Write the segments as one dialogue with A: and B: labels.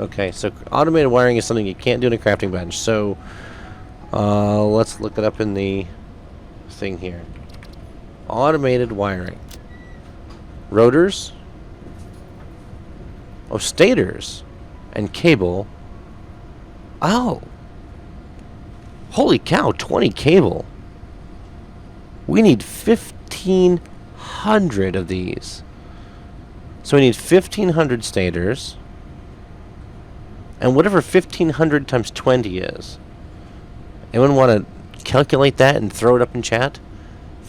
A: Okay, so automated wiring is something you can't do in a crafting bench. So let's look it up in the thing here. Automated wiring. Rotors. Oh, stators. And cable. Oh. Holy cow, 20 cable. We need 1,500 of these. So we need 1,500 stators. And whatever 1,500 times 20 is. Anyone want to calculate that and throw it up in chat?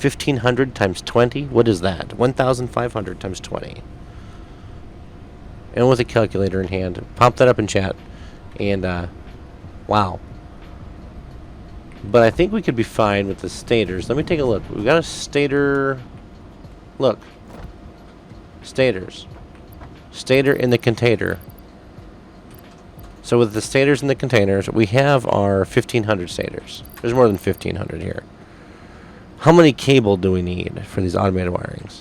A: 1,500 times 20? What is that? 1,500 times 20. And with a calculator in hand, pop that up in chat. And, wow. But I think we could be fine with the stators. Let me take a look. We've got a stator. Look. Stators. Stator in the container. So with the stators in the containers, we have our 1,500 stators. There's more than 1,500 here. How many cable do we need for these automated wirings?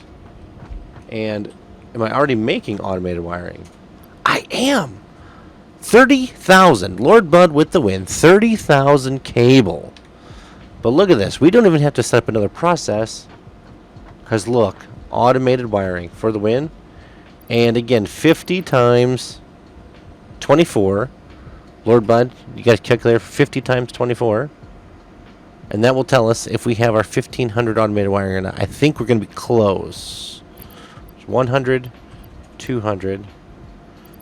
A: And am I already making automated wiring? I am! 30,000. Lord Bud with the win. 30,000 cable. But look at this. We don't even have to set up another process. Because look, automated wiring for the win. And again, 50 times 24. Lord Bud, you guys calculate 50 times 24. And that will tell us if we have our 1,500 automated wiring or not. I think we're going to be close. 100, 200.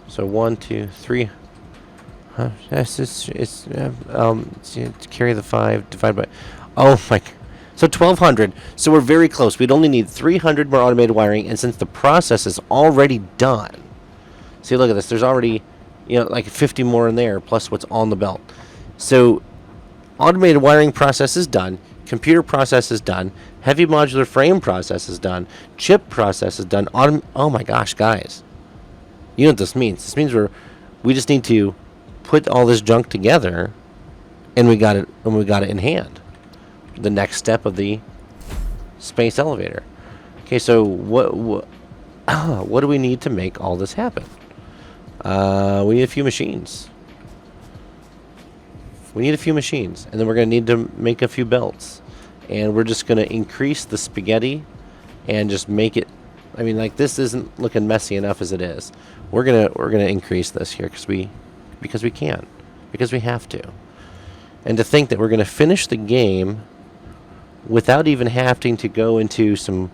A: So 1, 2, 3. It's carry the 5 divided by. Oh my. So 1,200. So we're very close. We'd only need 300 more automated wiring, and since the process is already done, see, look at this. There's already, like 50 more in there plus what's on the belt. So automated wiring process is done. Computer process is done. Heavy modular frame process is done. Chip process is done. Oh my gosh, guys. You know what this means? This means we just need to put all this junk together, and we got it in hand. The next step of the space elevator. Okay, so what do we need to make all this happen? We need a few machines. And then we're going to need to make a few belts, and we're just going to increase the spaghetti and just make it. I mean, like, this isn't looking messy enough as it is. We're gonna increase this here because we can, because we have to. And to think that we're gonna finish the game without even having to go into some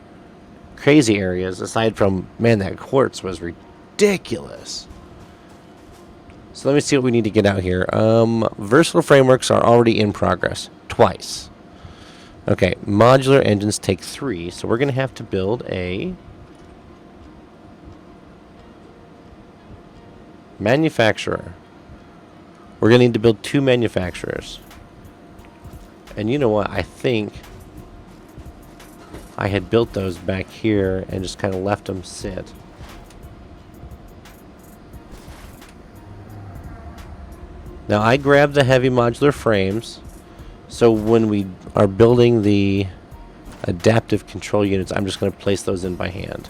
A: crazy areas, aside from, man, that quartz was ridiculous. So let me see what we need to get out here. Versatile frameworks are already in progress twice. Okay, modular engines take 3, so we're gonna have to build a manufacturer. We're going to need to build 2 manufacturers. And you know what? I think I had built those back here and just kind of left them sit. Now I grabbed the heavy modular frames, so when we are building the adaptive control units, I'm just going to place those in by hand.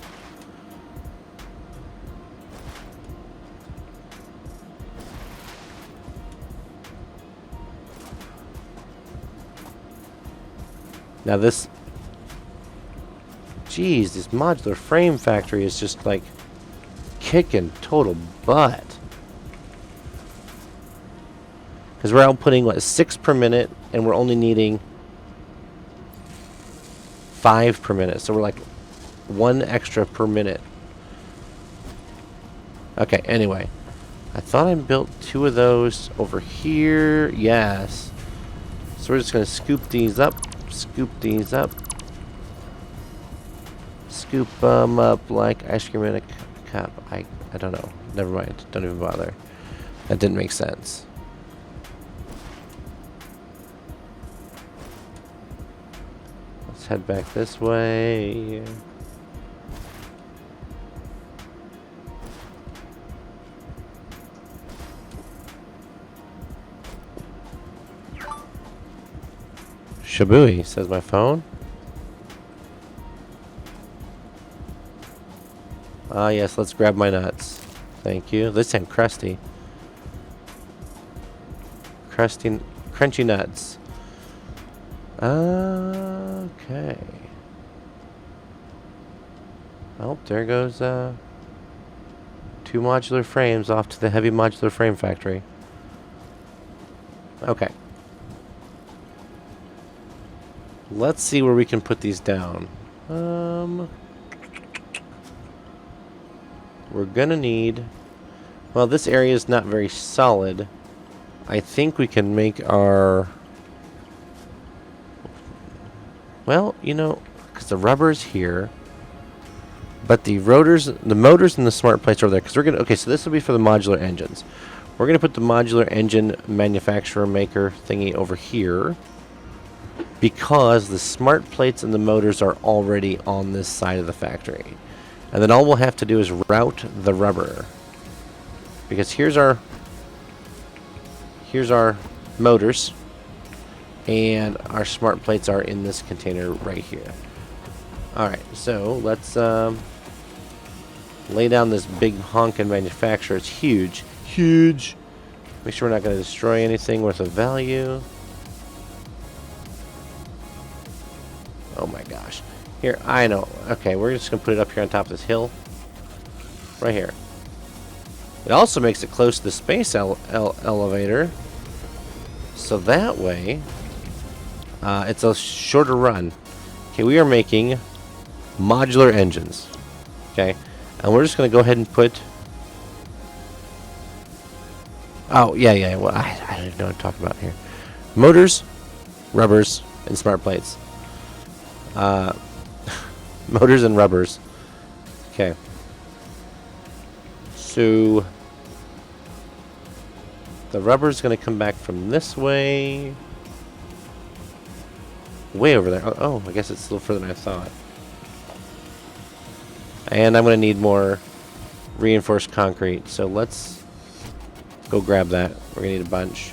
A: Now this modular frame factory is just like kicking total butt. Because we're outputting, 6 per minute, and we're only needing 5 per minute. So we're like 1 extra per minute. Okay, anyway. I thought I built 2 of those over here. Yes. So we're just going to scoop these up. Scoop these up. Scoop them up like ice cream in a cup. I don't know. Never mind. Don't even bother. That didn't make sense. Let's head back this way. Shabooey, says my phone. Ah, yes, let's grab my nuts. Thank you. This ain't crusty. crunchy nuts. Okay. Oh, there goes 2 modular frames off to the heavy modular frame factory. Okay. Let's see where we can put these down. We're gonna need... Well, this area is not very solid. I think we can make our... Well, you know, because the rubber's here, but the motors and the smart plates are over there. Because we're gonna... Okay, so this will be for the modular engines. We're gonna put the modular engine manufacturer maker thingy over here, because the smart plates and the motors are already on this side of the factory. And then all we'll have to do is route the rubber. Because here's our motors, and our smart plates are in this container right here. Alright, so let's lay down this big honkin' manufacturer. It's huge. Huge! Make sure we're not going to destroy anything worth of value. Oh my gosh. Here, I know. Okay, we're just going to put it up here on top of this hill. Right here. It also makes it close to the space elevator. So that way, it's a shorter run. Okay, we are making modular engines. Okay, and we're just going to go ahead and put... Oh, yeah. Well, I don't even know what I'm talking about here. Motors, rubbers, and smart plates. Motors and rubbers. Okay. So the rubber's going to come back from this way. Way over there. Oh, I guess it's a little further than I thought. And I'm going to need more reinforced concrete. So let's go grab that. We're going to need a bunch.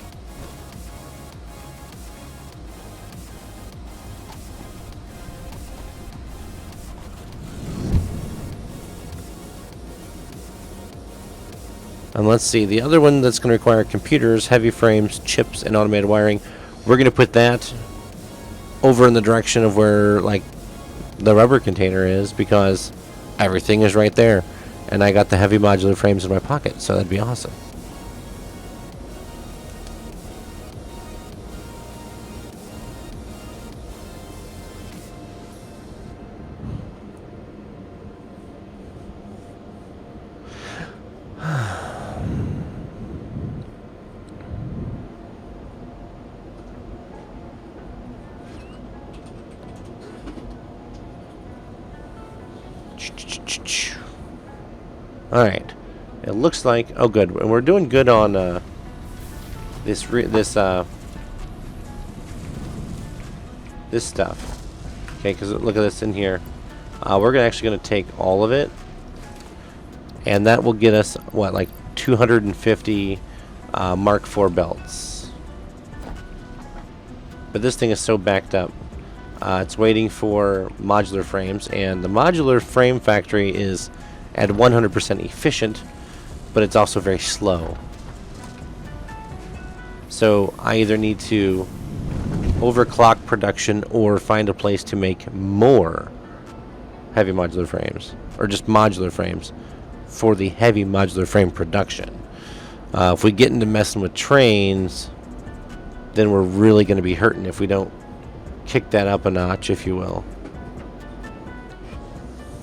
A: And let's see, the other one that's going to require computers, heavy frames, chips, and automated wiring, we're going to put that over in the direction of where, like, the rubber container is, because everything is right there. And I got the heavy modular frames in my pocket, so that'd be awesome. Alright. It looks like... Oh, good. And we're doing good on this stuff. Okay, because look at this in here. We're actually going to take all of it. And that will get us, what, like 250 Mark IV belts. But this thing is so backed up. It's waiting for modular frames. And the modular frame factory is at 100% efficient, but it's also very slow. So I either need to overclock production or find a place to make more heavy modular frames, or just modular frames for the heavy modular frame production. If we get into messing with trains, then we're really going to be hurting if we don't kick that up a notch, if you will.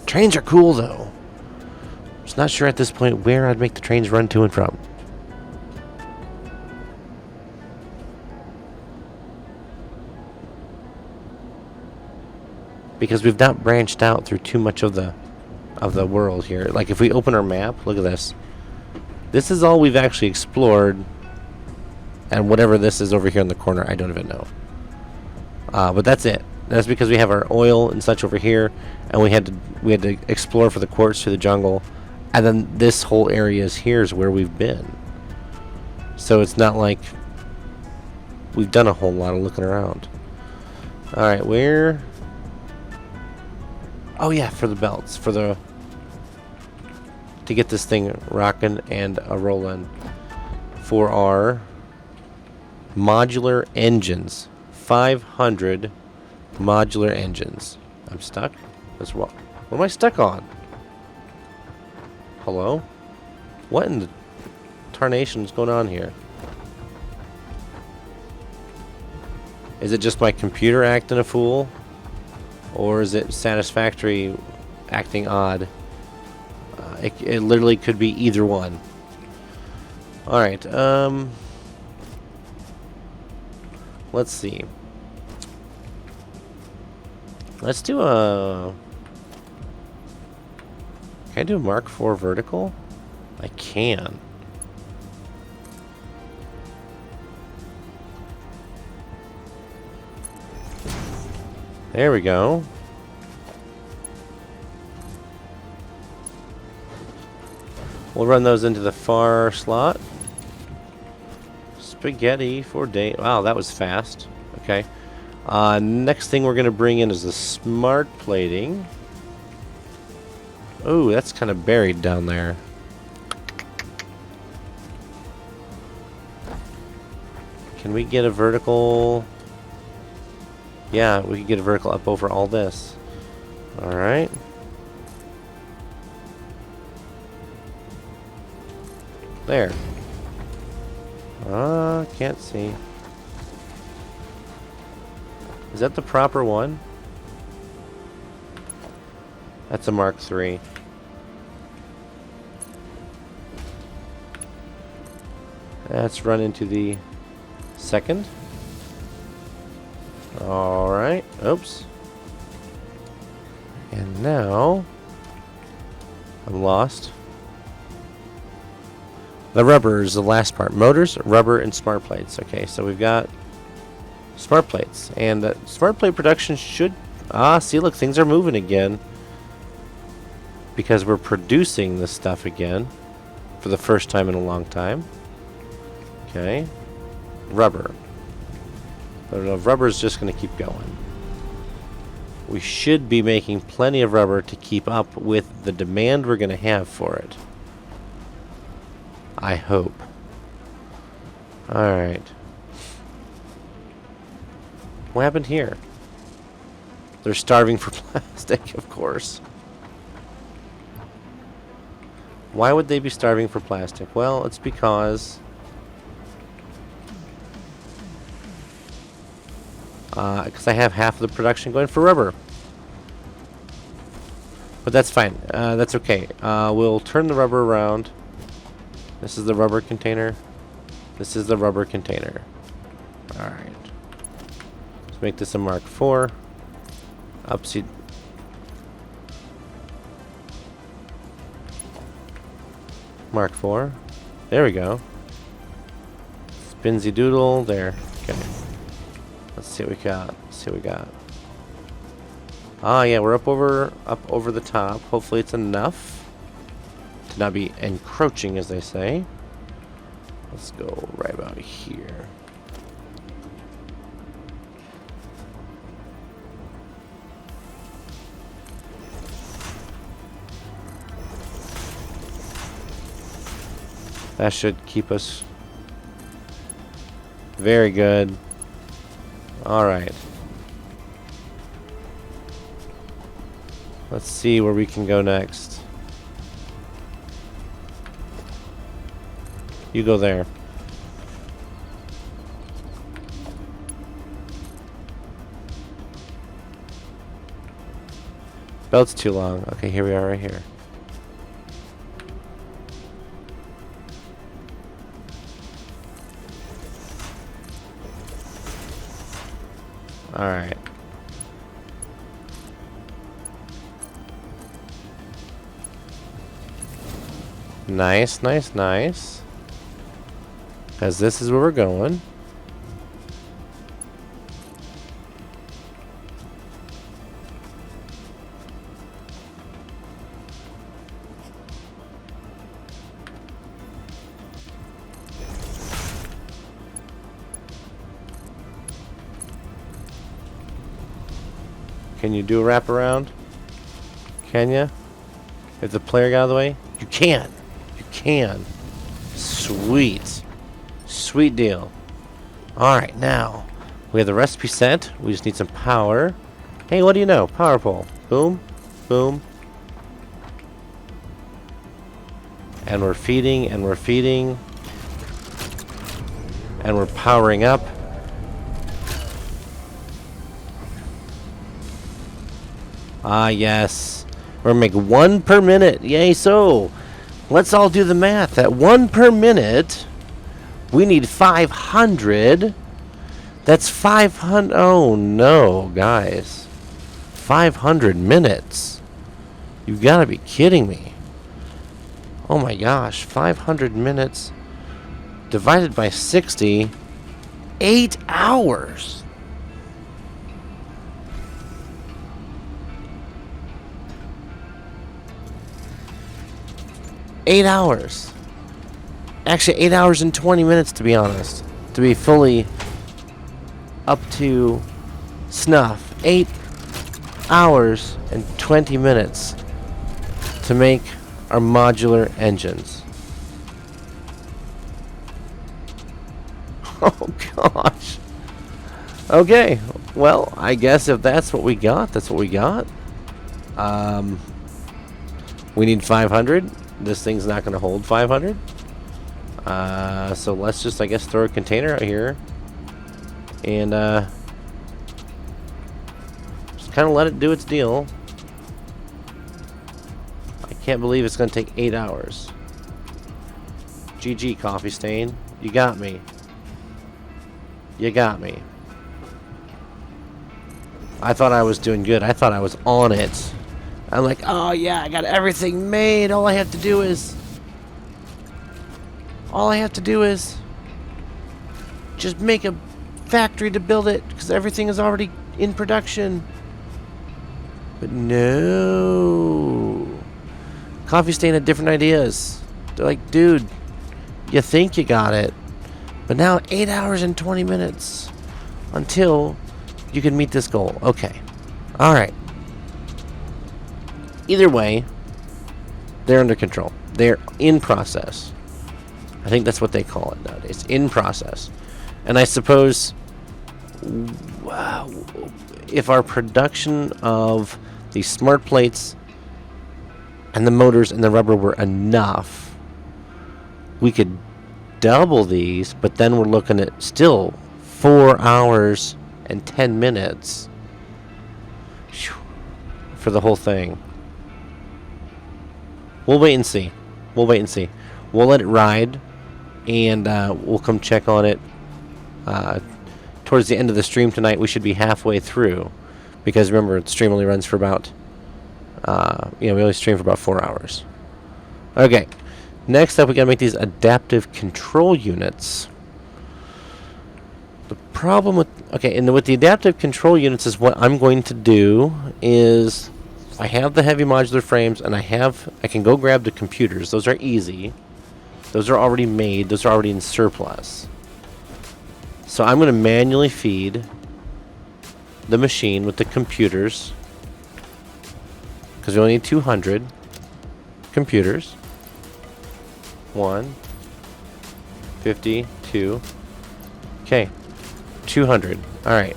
A: Trains are cool, though. Just not sure at this point where I'd make the trains run to and from. Because we've not branched out through too much of the world here. Like if we open our map, look at this. This is all we've actually explored, and whatever this is over here in the corner, I don't even know. But that's it. That's because we have our oil and such over here, and we had to explore for the quartz through the jungle. And then this whole area here is where we've been. So it's not like we've done a whole lot of looking around. Alright, where... Oh yeah, for the belts. To get this thing rocking and a rolling. For our Modular engines. 500 modular engines. I'm stuck? That's what am I stuck on? Hello? What in the tarnation is going on here? Is it just my computer acting a fool? Or is it Satisfactory acting odd? It literally could be either one. Alright, let's see. Let's do a... Can I do a Mark IV vertical? I can. There we go. We'll run those into the far slot. Spaghetti for day. Wow, that was fast. Okay. Next thing we're going to bring in is the smart plating. Oh, that's kind of buried down there. Can we get a vertical? Yeah, we can get a vertical up over all this. Alright. There. Can't see. Is that the proper one? That's a Mark III. Let's run into the second. Alright. Oops. And now... I'm lost. The rubber is the last part. Motors, rubber, and smart plates. Okay, so we've got smart plates. And smart plate production should... see, look, things are moving again. Because we're producing this stuff again. For the first time in a long time. Okay. Rubber. The rubber's just going to keep going. We should be making plenty of rubber to keep up with the demand we're going to have for it. I hope. Alright. What happened here? They're starving for plastic, of course. Why would they be starving for plastic? Well, it's because... because I have half of the production going for rubber. But that's fine. That's okay. We'll turn the rubber around. This is the rubber container. This is the rubber container. Alright. Let's make this a Mark IV. Upsy. Mark IV. There we go. Spinsy doodle. There. Okay. Let's see what we got. Let's see what we got. Ah, yeah, we're up over the top. Hopefully it's enough to not be encroaching, as they say. Let's go right about here. That should keep us very good. Alright. Let's see where we can go next. You go there. Belt's too long. Okay, here we are right here. Alright. Nice, nice, nice. Because this is where we're going. Can you do a wraparound? Can you? If the player got out of the way? You can. You can. Sweet. Sweet deal. Alright, now we have the recipe set. We just need some power. Hey, what do you know? Power pole. Boom. Boom. And we're feeding, and we're feeding. And we're powering up. Ah, yes. We're going to make 1 per minute. Yay, so let's all do the math. At 1 per minute, we need 500. That's 500. Oh, no, guys. 500 minutes. You've got to be kidding me. Oh, my gosh. 500 minutes divided by 60. 8 hours. Eight hours. Actually, 8 hours and 20 minutes, to be honest. To be fully up to snuff. 8 hours and 20 minutes to make our modular engines. Oh, gosh. Okay. Well, I guess if that's what we got, that's what we got. We need 500. This thing's not going to hold 500. So let's just, I guess, throw a container out here. And just kind of let it do its deal. I can't believe it's going to take 8 hours. GG, Coffee Stain. You got me. You got me. I thought I was doing good. I thought I was on it. I'm like, oh yeah, I got everything made. All I have to do is just make a factory to build it, because everything is already in production. But no. Coffee Stain had different ideas. They're like, dude, you think you got it, but now 8 hours and 20 minutes until you can meet this goal. Okay. Alright. Either way, they're under control. They're in process. I think that's what they call it nowadays. In process. And I suppose if our production of the smart plates and the motors and the rubber were enough, we could double these, but then we're looking at still 4 hours and 10 minutes for the whole thing. We'll wait and see. We'll wait and see. We'll let it ride, and we'll come check on it towards the end of the stream tonight. We should be halfway through, because remember, the stream only runs for about, we only stream for about 4 hours. Okay. Next up, we gotta make these adaptive control units. The problem with with the adaptive control units is what I'm going to do is I have the heavy modular frames, and I can go grab the computers. Those are easy. Those are already made. Those are already in surplus. So I'm going to manually feed the machine with the computers, because we only need 200 computers. 1, 50, 2. Okay. 200. Alright.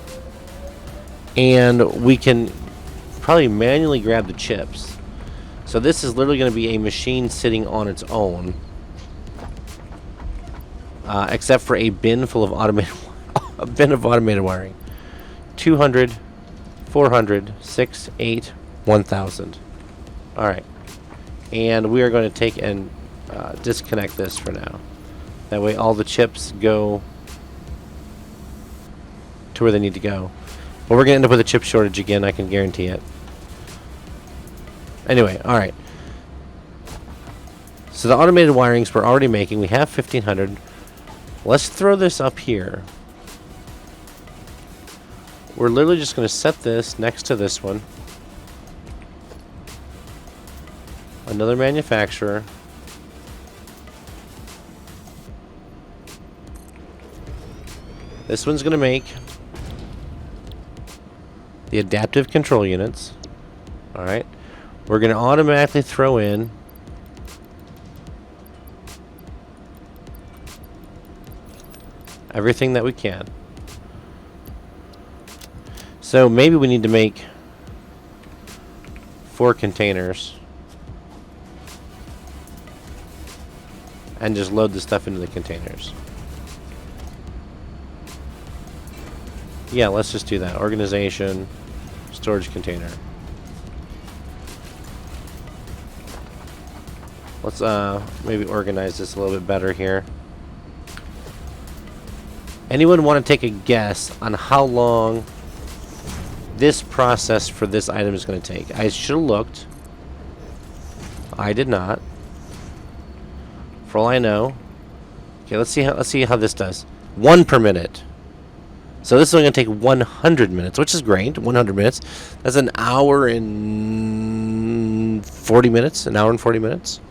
A: And we can probably manually grab the chips. So this is literally going to be a machine sitting on its own, except for a bin full of automated wiring. 200, 400, 6, 8, 1000. All right, and we are going to take and disconnect this for now. That way, all the chips go to where they need to go. But we're going to end up with a chip shortage again. I can guarantee it. Anyway, alright. So the automated wirings we're already making. We have 1500. Let's throw this up here. We're literally just going to set this next to this one. Another manufacturer. This one's going to make the adaptive control units. Alright. We're going to automatically throw in Everything that we can. So maybe we need to make 4 containers. And just load the stuff into the containers. Yeah, let's just do that. Organization, storage container. Let's maybe organize this a little bit better here. Anyone want to take a guess on how long this process for this item is going to take? I should have looked. I did not. For all I know. Okay, let's see how this does. 1 per minute. So this is only going to take 100 minutes, which is great. 100 minutes. That's an hour and 40 minutes. An hour and 40 minutes.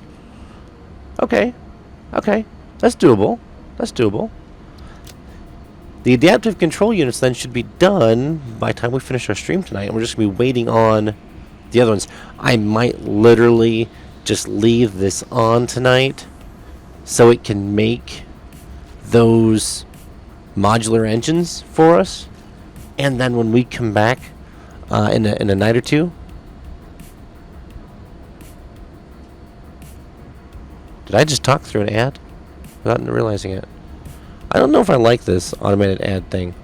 A: Okay. Okay. That's doable. That's doable. The adaptive control units then should be done by the time we finish our stream tonight, and we're just going to be waiting on the other ones. I might literally just leave this on tonight so it can make those modular engines for us, and then when we come back in a night or two. Did I just talk through an ad without realizing it? I don't know if I like this automated ad thing.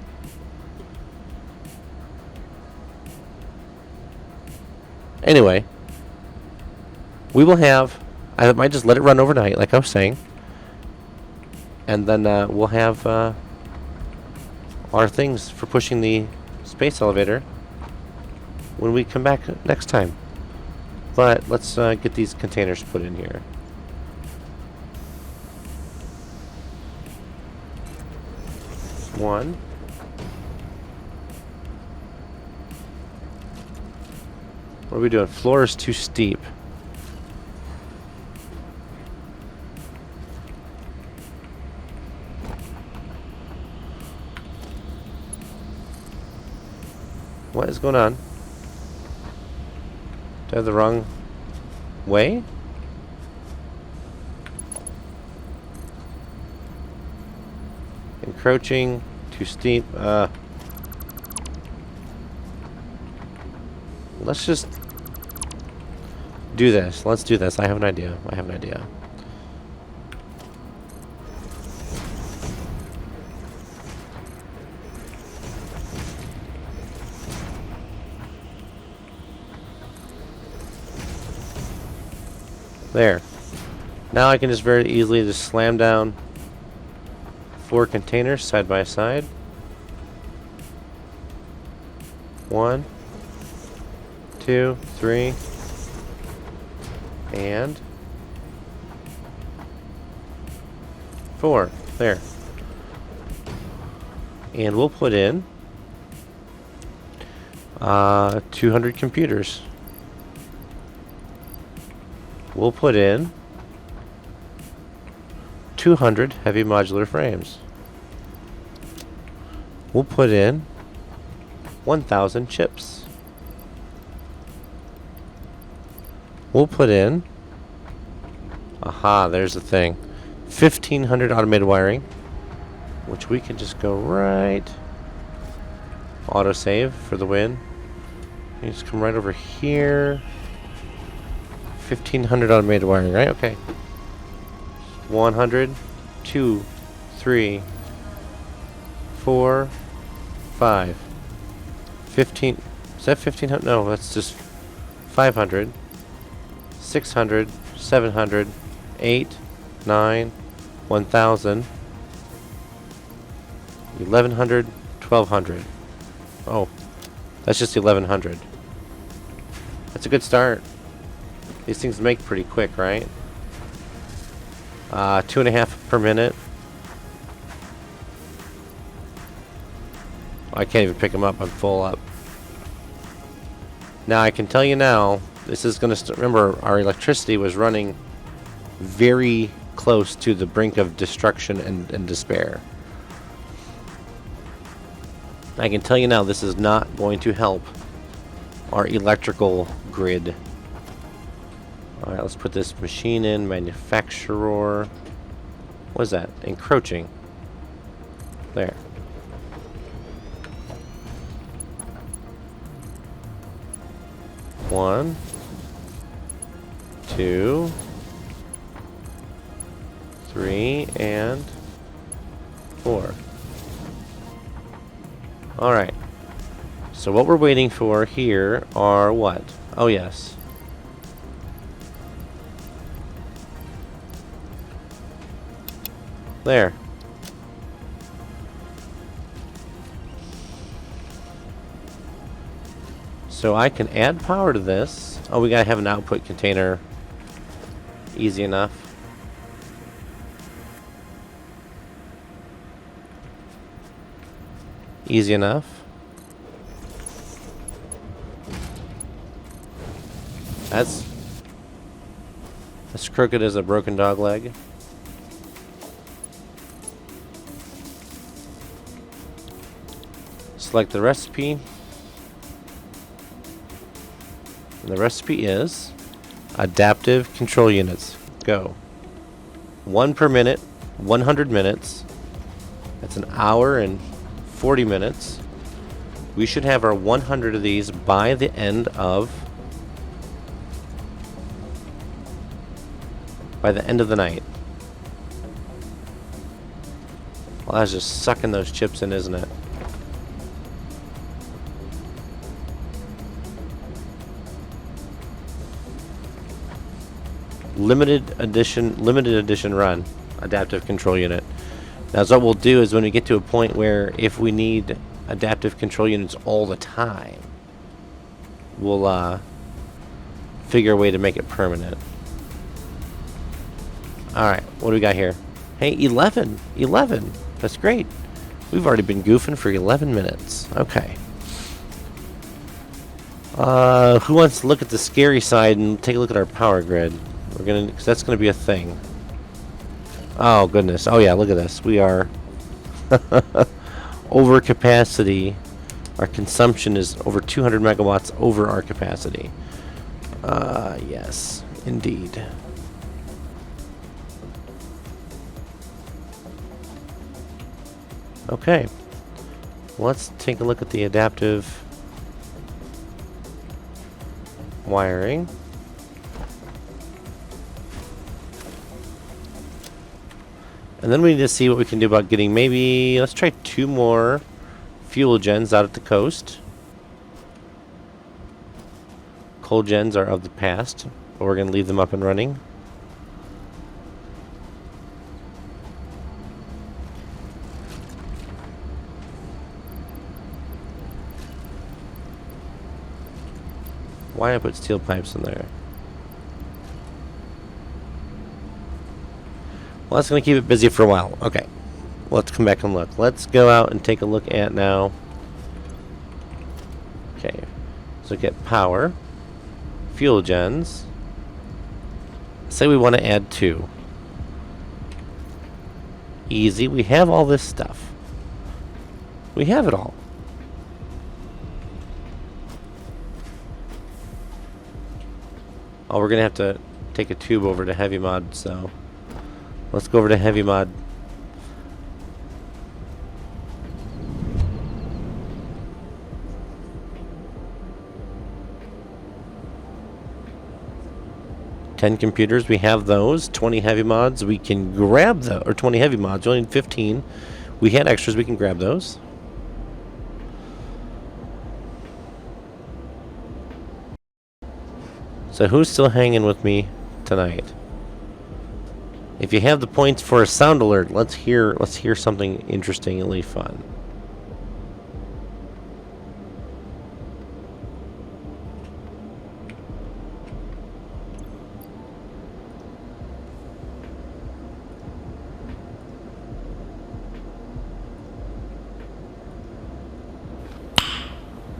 A: Anyway, we will have, I might just let it run overnight like I was saying, and then we'll have our things for pushing the space elevator when we come back next time. But let's get these containers put in here. One. What are we doing? Floor is too steep. What is going on? Do I have the wrong way? Encroaching, too steep. Let's just do this. Let's do this. I have an idea. I have an idea. There. Now I can just very easily just slam down 4 containers side by side. 1, 2, 3, and 4. There. And we'll put in 200 computers. We'll put in 200 heavy modular frames. We'll put in 1,000 chips. We'll put in, aha, there's the thing, 1,500 automated wiring, which we can just go right, autosave for the win. You just come right over here. 1,500 automated wiring, right? Okay. 100, 2, 3, 4, 5. 15. Is that 1,500? No, that's just 500. 600, 700, 8, 9, 1,000, 1,100, 1,200. Oh, that's just 1,100. That's a good start. These things make pretty quick, right? 2.5 per minute. I can't even pick them up. I'm full up. Now I can tell you now, this is going to remember our electricity was running very close to the brink of destruction and despair. I can tell you now, this is not going to help our electrical grid. Alright, let's put this machine in. Manufacturer. What is that? Encroaching. There. One, two, three, and four. Alright. So what we're waiting for here are what? Oh, yes. There. So I can add power to this. Oh, we gotta have an output container. Easy enough. Easy enough. That's as crooked as a broken dog leg. Select the recipe. And the recipe is adaptive control units. Go. 1 per minute, 100 minutes. That's an hour and 40 minutes. We should have our 100 of these by the end of the night. Well, that's just sucking those chips in, isn't it? Limited edition run, adaptive control unit. Now, so what we'll do is when we get to a point where if we need adaptive control units all the time, we'll figure a way to make it permanent. Alright, what do we got here? Hey, 11! 11! That's great. We've already been goofing for 11 minutes. Okay. Who wants to look at the scary side and take a look at our power grid? We're gonna, cause that's gonna be a thing. Oh goodness! Oh yeah, look at this. We are over capacity. Our consumption is over 200 megawatts over our capacity. Yes, indeed. Okay, let's take a look at the adaptive wiring. And then we need to see what we can do about getting maybe, let's try 2 more fuel gens out at the coast. Coal gens are of the past, but we're going to leave them up and running. Why did I put steel pipes in there? Well, that's going to keep it busy for a while. Okay. Let's come back and look. Let's go out and take a look at now. Okay. So get power. Fuel gens. Say we want to add 2. Easy. We have all this stuff. We have it all. Oh, we're going to have to take a tube over to heavy mod, so let's go over to heavy mod. Ten computers, we have those. 20 heavy mods, we can grab those. Or 20 heavy mods, we only need 15. We had extras, we can grab those. So who's still hanging with me tonight? If you have the points for a sound alert, let's hear something interestingly fun.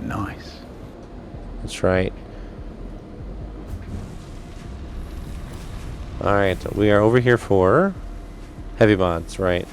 B: Nice.
A: That's right. Alright, we are over here for heavy mods, right?